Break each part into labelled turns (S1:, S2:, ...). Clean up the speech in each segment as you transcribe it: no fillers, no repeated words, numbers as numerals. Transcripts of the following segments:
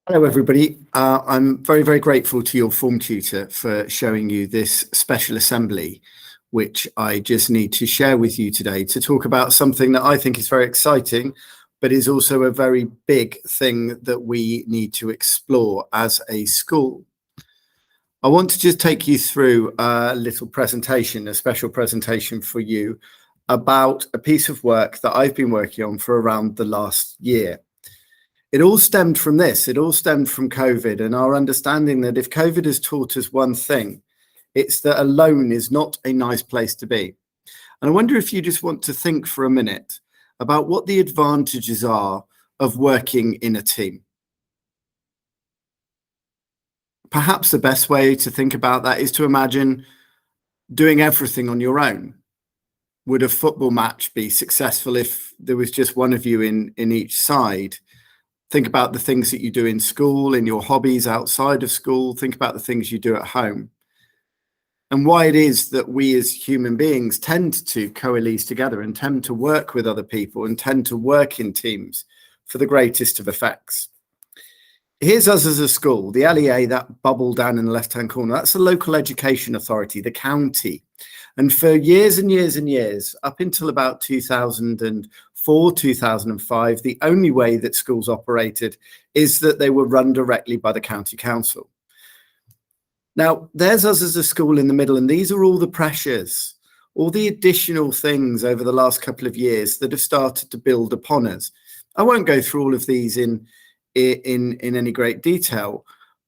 S1: Hello, everybody. I'm very, very grateful to your form tutor for showing you this special assembly, which I just need to share with you today to talk about something that I think is very exciting, but is also a very big thing that we need to explore as a school. I want to just take you through a little presentation, a special presentation for you about a piece of work that I've been working on for around the last year. It all stemmed from this. It all stemmed from COVID and our understanding that if COVID has taught us one thing, it's that alone is not a nice place to be. And I wonder if you just want to think for a minute about what the advantages are of working in a team. Perhaps the best way to think about that is to imagine doing everything on your own. Would a football match be successful if there was just one of you in each side? Think about the things that you do in school, in your hobbies outside of school. Think about the things you do at home. And why it is that we as human beings tend to coalesce together and tend to work with other people and tend to work in teams for the greatest of effects. Here's us as a school, the LEA, that bubble down in the left-hand corner. That's the local education authority, the county. And for years and years and years, up until about 2004, 2005, the only way that schools operated is that they were run directly by the county council. Now, there's us as a school in the middle, and these are all the pressures, all the additional things over the last couple of years that have started to build upon us. I won't go through all of these in any great detail,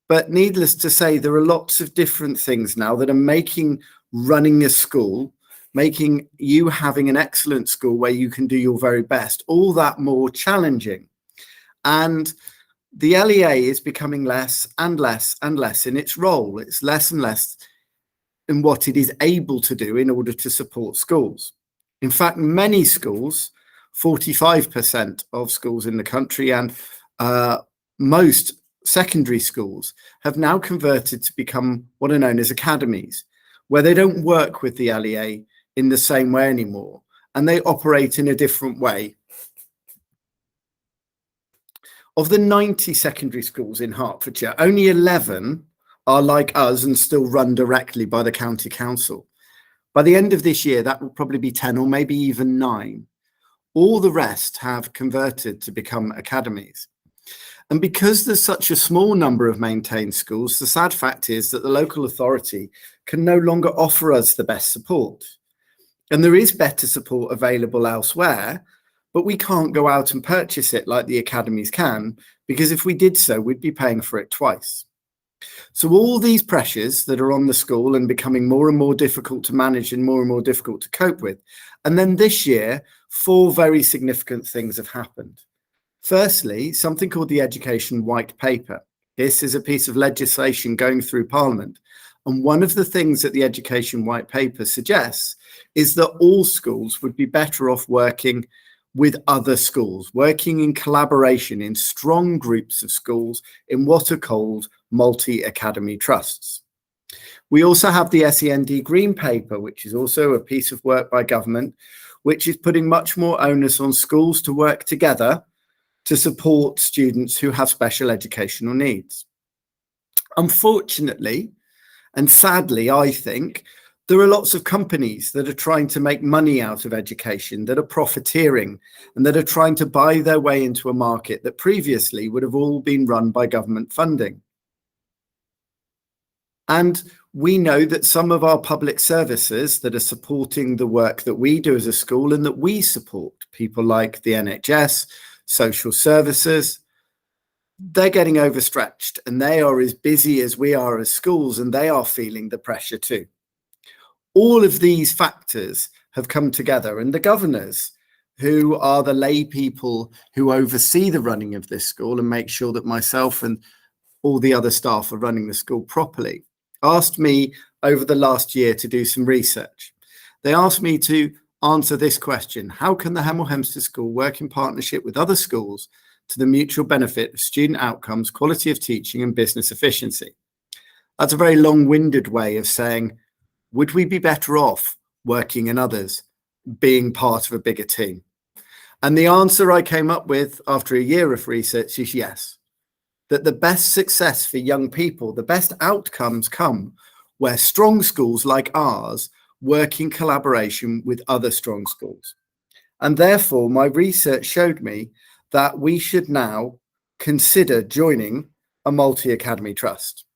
S1: but needless to say, there are lots of different things now that are making running a school, making you having an excellent school where you can do your very best, all that more challenging. And the LEA is becoming less and less and less in its role. It's less and less in what it is able to do in order to support schools. In fact, many schools, 45% of schools in the country and most secondary schools have now converted to become what are known as academies, where they don't work with the LEA in the same way anymore, and they operate in a different way. Of the 90 secondary schools in Hertfordshire, only 11 are like us and still run directly by the county council. By the end of this year, that will probably be 10 or maybe even 9. All the rest have converted to become academies. And because there's such a small number of maintained schools, the sad fact is that the local authority can no longer offer us the best support. And there is better support available elsewhere, but we can't go out and purchase it like the academies can, because if we did so, we'd be paying for it twice. So all these pressures that are on the school and becoming more and more difficult to manage and more difficult to cope with. And then this year, 4 very significant things have happened. Firstly, something called the Education White Paper. This is a piece of legislation going through Parliament. And one of the things that the Education White Paper suggests is that all schools would be better off working with other schools, working in collaboration in strong groups of schools in what are called multi-academy trusts. We also have the SEND Green Paper, which is also a piece of work by government, which is putting much more onus on schools to work together to support students who have special educational needs. Unfortunately, and sadly, I think, there are lots of companies that are trying to make money out of education, that are profiteering, and that are trying to buy their way into a market that previously would have all been run by government funding. And we know that some of our public services that are supporting the work that we do as a school and that we support, people like the NHS, social services, they're getting overstretched and they are as busy as we are as schools, and they are feeling the pressure too. All of these factors have come together, and the governors, who are the lay people who oversee the running of this school and make sure that myself and all the other staff are running the school properly, asked me over the last year to do some research. They asked me to answer this question: how can the Hemel Hempstead School work in partnership with other schools to the mutual benefit of student outcomes, quality of teaching, and business efficiency? That's a very long-winded way of saying, would we be better off working in others, being part of a bigger team? And the answer I came up with after a year of research is yes. that the best success for young people, the best outcomes come where strong schools like ours work in collaboration with other strong schools. And therefore, my research showed me that we should now consider joining a multi-academy trust.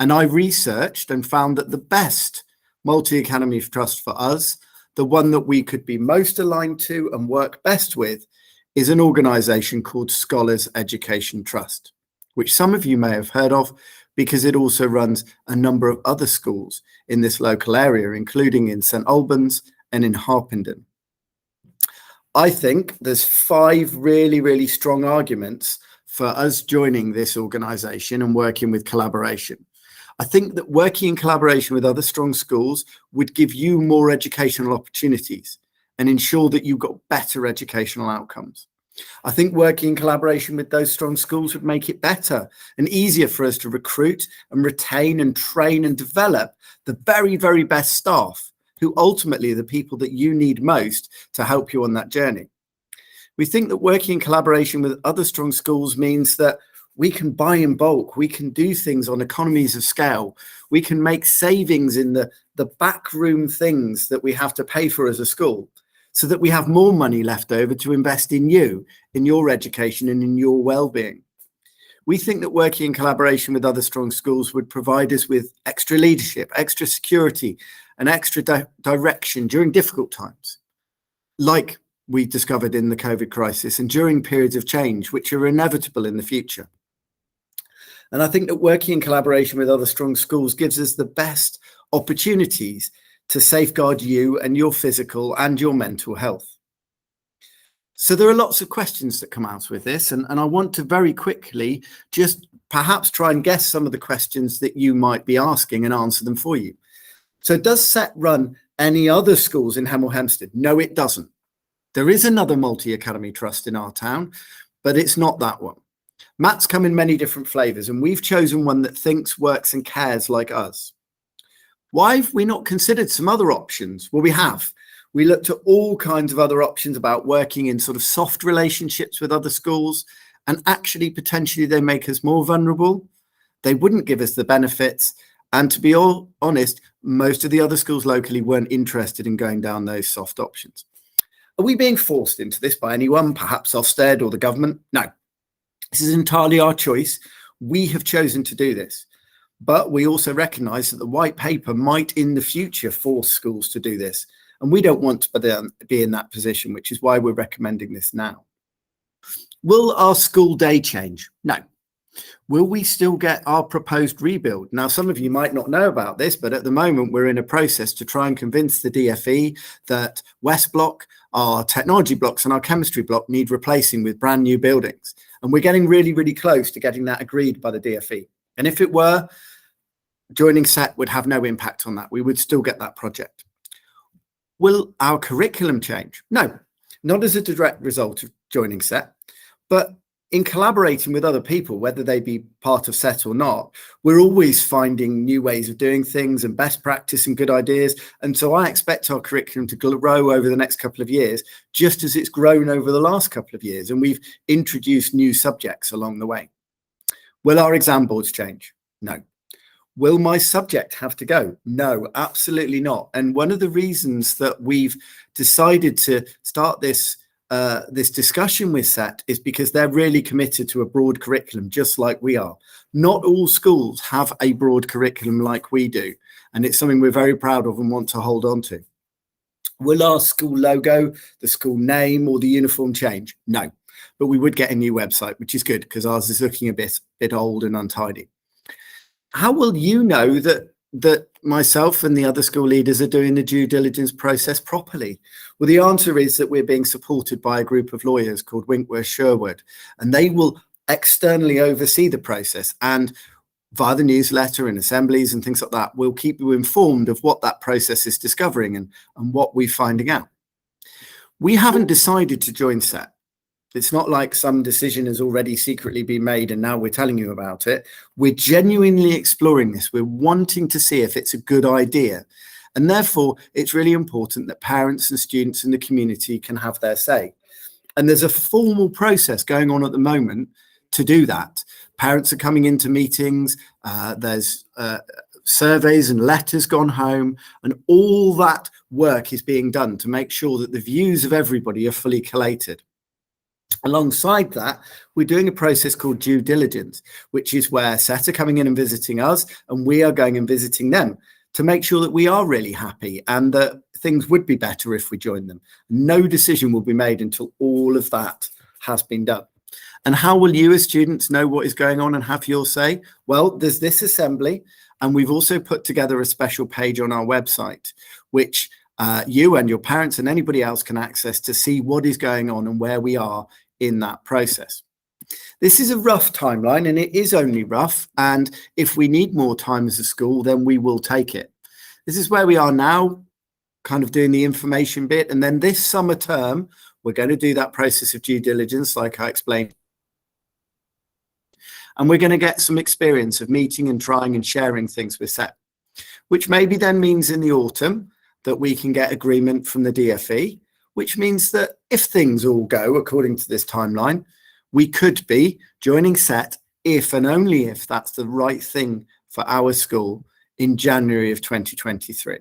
S1: And I researched and found that the best multi-academy trust for us, the one that we could be most aligned to and work best with, is an organisation called Scholars Education Trust, which some of you may have heard of because it also runs a number of other schools in this local area, including in St Albans and in Harpenden. I think there's 5 really, really strong arguments for us joining this organisation and working with collaboration. I think that working in collaboration with other strong schools would give you more educational opportunities and ensure that you got better educational outcomes. I think working in collaboration with those strong schools would make it better and easier for us to recruit and retain and train and develop the very, very best staff who ultimately are the people that you need most to help you on that journey. We think that working in collaboration with other strong schools means that we can buy in bulk, we can do things on economies of scale, we can make savings in the backroom things that we have to pay for as a school, so that we have more money left over to invest in you, in your education and in your well-being. We think that working in collaboration with other strong schools would provide us with extra leadership, extra security and extra direction during difficult times, like we discovered in the COVID crisis and during periods of change, which are inevitable in the future. And I think that working in collaboration with other strong schools gives us the best opportunities to safeguard you and your physical and your mental health. So there are lots of questions that come out with this, and I want to very quickly just perhaps try and guess some of the questions that you might be asking and answer them for you. So does SET run any other schools in Hemel Hempstead? No, it doesn't. There is another multi-academy trust in our town, but it's not that one. Mats come in many different flavours, and we've chosen one that thinks, works and cares like us. Why have we not considered some other options? Well, we have. We looked at all kinds of other options about working in sort of soft relationships with other schools, and actually potentially they make us more vulnerable. They wouldn't give us the benefits. And to be all honest, most of the other schools locally weren't interested in going down those soft options. Are we being forced into this by anyone, perhaps Ofsted or the government? No, this is entirely our choice. We have chosen to do this. But we also recognise that the white paper might in the future force schools to do this. And we don't want to be in that position, which is why we're recommending this now. Will our school day change? No. Will we still get our proposed rebuild? Now, some of you might not know about this, but at the moment we're in a process to try and convince the DFE that West Block, our technology blocks and our chemistry block need replacing with brand new buildings. And we're getting really, really close to getting that agreed by the DFE. And if it were, joining SET would have no impact on that. We would still get that project. Will our curriculum change? No, not as a direct result of joining SET, but in collaborating with other people, whether they be part of SET or not, we're always finding new ways of doing things and best practice and good ideas. And so I expect our curriculum to grow over the next couple of years, just as it's grown over the last couple of years. And we've introduced new subjects along the way. Will our exam boards change? No. Will my subject have to go? No, absolutely not. And one of the reasons that we've decided to start this discussion with SET is because they're really committed to a broad curriculum, just like we are. Not all schools have a broad curriculum like we do, and it's something we're very proud of and want to hold on to. Will our school logo, the school name, or the uniform change? No, but we would get a new website, which is good because ours is looking a bit old and untidy. How will you know that myself and the other school leaders are doing the due diligence process properly? Well, the answer is that we're being supported by a group of lawyers called Winkworth Sherwood, and they will externally oversee the process, and via the newsletter and assemblies and things like that, we'll keep you informed of what that process is discovering and what we're finding out. We haven't decided to join SET. It's not like some decision has already secretly been made and now we're telling you about it. We're genuinely exploring this. We're wanting to see if it's a good idea. And therefore, it's really important that parents and students in the community can have their say. And there's a formal process going on at the moment to do that. Parents are coming into meetings, there's surveys and letters gone home, and all that work is being done to make sure that the views of everybody are fully collated. Alongside that, we're doing a process called due diligence, which is where SET are coming in and visiting us, and we are going and visiting them to make sure that we are really happy and that things would be better if we joined them. No decision will be made until all of that has been done. And how will you as students know what is going on and have your say? Well, there's this assembly, and we've also put together a special page on our website, which you and your parents and anybody else can access to see what is going on and where we are in that process. This is a rough timeline, and it is only rough. And if we need more time as a school, then we will take it. This is where we are now, kind of doing the information bit. And then this summer term, we're going to do that process of due diligence, like I explained. And we're going to get some experience of meeting and trying and sharing things with SET, which maybe then means in the autumn that we can get agreement from the DFE, which means that if things all go according to this timeline, we could be joining SET if and only if that's the right thing for our school in January of 2023.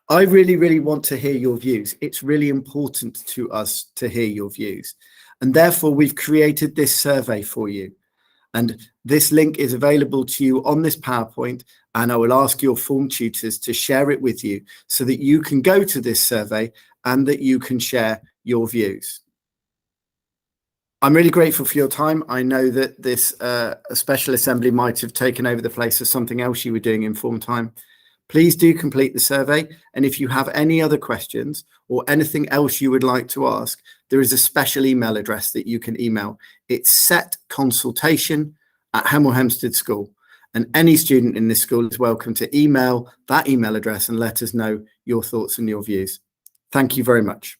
S1: I really, really want to hear your views. It's really important to us to hear your views. And therefore, we've created this survey for you. And this link is available to you on this PowerPoint, and I will ask your form tutors to share it with you so that you can go to this survey and that you can share your views. I'm really grateful for your time. I know that this special assembly might have taken over the place of something else you were doing in form time. Please do complete the survey. And if you have any other questions or anything else you would like to ask, there is a special email address that you can email. It's setconsultation@Hemel Hempstead School. And any student in this school is welcome to email that email address and let us know your thoughts and your views. Thank you very much.